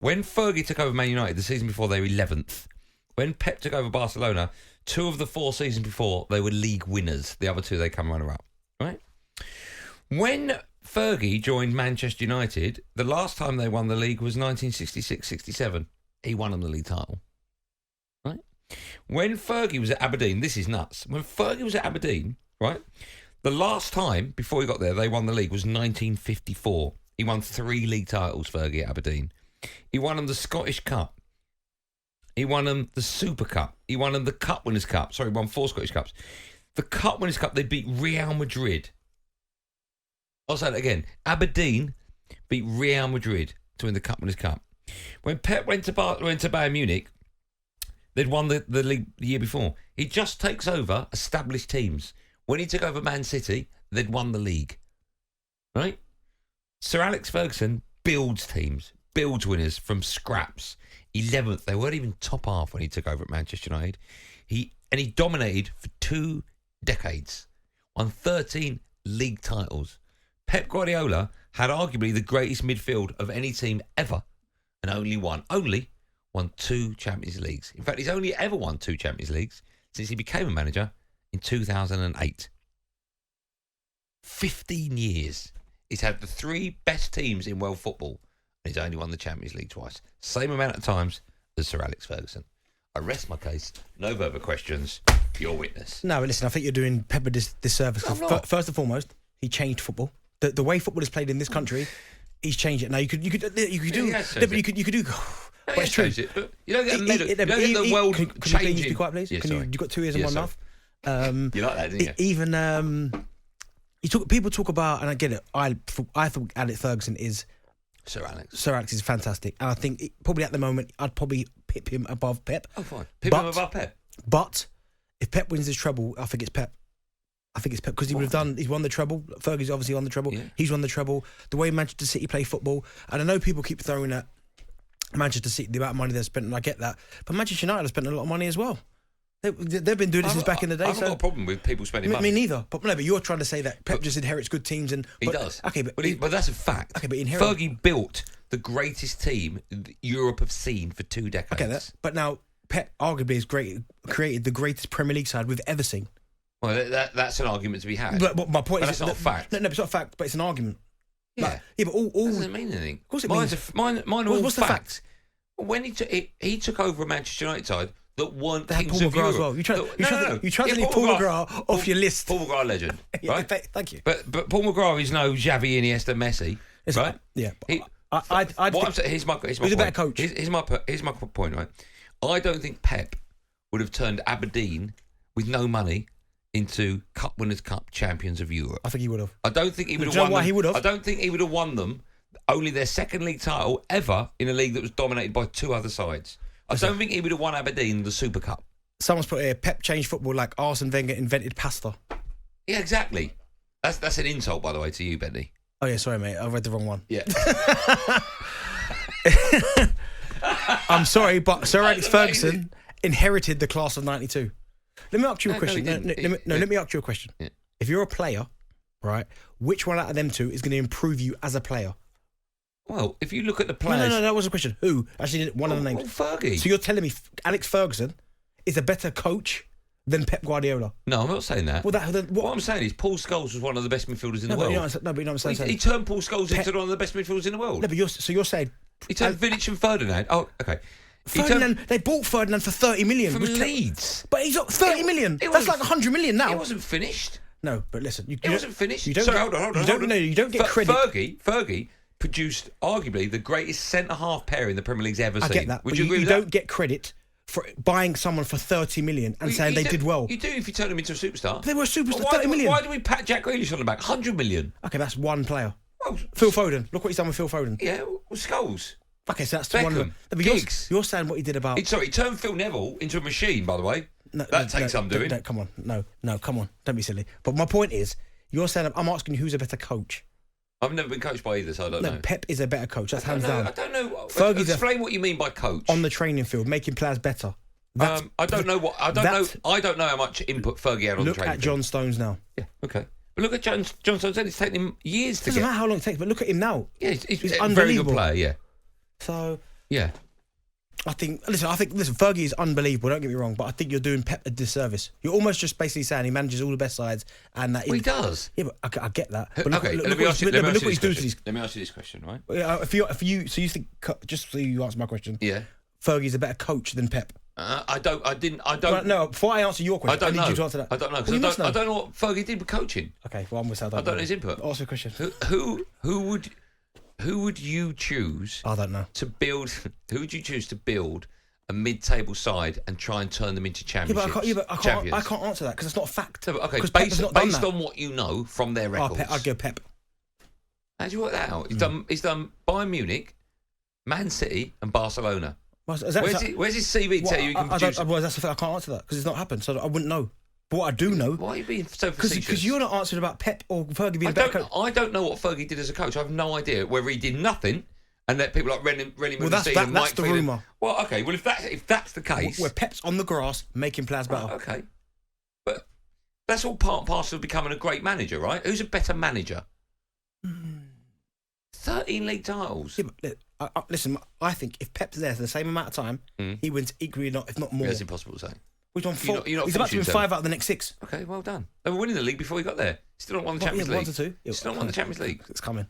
When Fergie took over Man United the season before, they were 11th. When Pep took over Barcelona, 2 of the 4 seasons before, they were league winners. The other 2, they come runner-up. Right? When Fergie joined Manchester United, the last time they won the league was 1966-67. He won them the league title. Right? When Fergie was at Aberdeen, this is nuts. When Fergie was at Aberdeen, right, the last time before he got there, they won the league was 1954. He won 3 league titles, Fergie, at Aberdeen. He won them the Scottish Cup. He won them the Super Cup. He won them the Cup Winners' Cup. Sorry, he won 4 Scottish Cups. The Cup Winners' Cup, they beat Real Madrid. I'll say that again. Aberdeen beat Real Madrid to win the Cup Winners' Cup. When Pep went to Bayern Munich, they'd won the league the year before. He just takes over established teams. When he took over Man City, they'd won the league. Right? Sir Alex Ferguson builds teams, builds winners from scraps. 11th, they weren't even top half when he took over at Manchester United. He dominated for 2 decades, won 13 league titles. Pep Guardiola had arguably the greatest midfield of any team ever, and only won 2 Champions Leagues. In fact, he's only ever won 2 Champions Leagues since he became a manager in 2008. 15 years. He's had the 3 best teams in world football, and he's only won the Champions League twice. Same amount of times as Sir Alex Ferguson. I rest my case. No further questions. Your witness. No, listen, I think you're doing Pep a disservice. First and foremost, he changed football. The way football is played in this country, he's changed it. Now you could do. But it's true. But you don't get a medal. You don't get the world changing. Can you be quiet, please? Yeah, you've got 2 ears and 1 mouth. You like that, didn't you? Even people talk about, and I get it. I thought Alex Ferguson is Sir Alex. Sir Alex is fantastic, and I think probably at the moment I'd probably pip him above Pep. Oh, fine. Pip him above Pep. But if Pep wins his treble, I think it's Pep. Because he would have done. He's won the treble. Fergie's obviously won the treble. Yeah. He's won the treble. The way Manchester City play football, and I know people keep throwing at Manchester City the amount of money they've spent, and I get that. But Manchester United have spent a lot of money as well. They've been doing this since back in the day. I haven't got a problem with people spending money. Me neither. But you're trying to say that Pep just inherits good teams, and he does. Okay, but that's a fact. Okay, but Fergie built the greatest team Europe have seen for 2 decades. Okay, but now Pep arguably has created the greatest Premier League side we've ever seen. Well, that's an argument to be had. But my point is, that's not a fact. No, it's not a fact, but it's an argument. Yeah, but all doesn't mean anything. Of course it means. Mine are all what's facts. When he took over a Manchester United side that weren't they had kings Paul of McGrath Europe. as well. You tried to Yeah, leave Paul McGrath off your list. Paul McGrath legend, right? Thank you. But Paul McGrath is no Xavi, Iniesta, Messi, right? Yeah. Here's my He's a better coach. Here's my point, right? I don't think Pep would have turned Aberdeen with no money into Cup Winners' Cup champions of Europe. I think he would have. I don't think he would have won them. He would have? I don't think he would have won them. Only their second league title ever in a league that was dominated by 2 other sides. I don't think he would have won Aberdeen the Super Cup. Someone's put here, Pep changed football like Arsene Wenger invented pasta. Yeah, exactly. That's an insult, by the way, to you, Benny. Oh, yeah, sorry, mate. I read the wrong one. Yeah. I'm sorry, but Sir Alex Ferguson inherited the class of 92. Let me ask you a question. Let me ask you a question. Yeah. If you're a player, right, which one out of them 2 is going to improve you as a player? Well, if you look at the players... No, that wasn't a question. Who? Actually, one of the names. Fergie. So you're telling me Alex Ferguson is a better coach than Pep Guardiola? No, I'm not saying that. Well, what I'm saying is Paul Scholes was one of the best midfielders in the world. But you know what I'm saying? He turned Paul Scholes into one of the best midfielders in the world. No, but you're saying... He turned Vidic and Ferdinand. Oh, okay. They bought Ferdinand for 30 million. From Leeds. But he's got 30 million. That's like 100 million now. It wasn't finished. No, but listen. It wasn't finished. Hold on. You don't get credit. Fergie produced arguably the greatest centre-half pair in the Premier League's ever seen. I get that. Would you agree with that? that? You don't get credit for buying someone for 30 million and saying they did well. You do if you turn them into a superstar. But they were a superstar, 30 million. Why do we pat Jack Grealish on the back? 100 million. Okay, that's one player. Well, Phil Foden. Look what he's done with Phil Foden. Yeah, well, Scholes. Okay, so that's Beckham, one of them. You're saying what he did about... He turned Phil Neville into a machine, by the way. That takes some doing. Come on. No, come on. Don't be silly. But my point is, you're saying... I'm asking you who's a better coach. I've never been coached by either, so I don't know. No, Pep is a better coach. That's hands down. I don't know. Explain what you mean by coach. On the training field, making players better. I don't know how much input Fergie had on the training field. Look at John Stones now. Yeah, okay. But look at John Stones. It's taken him years to get... Doesn't matter how long it takes, but look at him now. Yeah, he's unbelievable. a very good player, yeah. So, Yeah. I think Fergie is unbelievable. Don't get me wrong, but I think you're doing Pep a disservice. You're almost just basically saying he manages all the best sides, and that he does. Yeah, but I get that. But Let me ask you this question, right? If you think, just so you answer my question. Yeah. Fergie's a better coach than Pep. I don't. Well, no, before I answer your question, I need you to answer that. I don't know because I don't know what Fergie did with coaching. Okay, well, I'm going to say I don't know his input. Ask a question. Who would you choose? I don't know. To build, who would you choose to build a mid-table side and try and turn them into championships? I can't answer that because it's not a fact. So, okay, based on what you know from their records. I'd go Pep. How do you work that out? He's done Bayern Munich, Man City, and Barcelona. Where's his CV tell you can produce? That's the thing. I can't answer that because it's not happened, so I wouldn't know. But what I do know... Why are you being so facetious? Because you're not answering about Pep or Fergie being a better coach. I don't know what Fergie did as a coach. I have no idea whether he did nothing and let people like Reynolds that's the rumour. Well, okay. Well, if that's the case... Where Pep's on the grass making players better. Okay. But that's all part and parcel of becoming a great manager, right? Who's a better manager? 13 league titles. Yeah, but, listen, I think if Pep's there for the same amount of time, he wins equally, if not more. That's impossible to say. He's on 4. He's about to win 5 out of the next 6. Okay, well done. They were winning the league before he got there. Still not won the Champions League. 1 to 2. Still not won the Champions League. It's coming.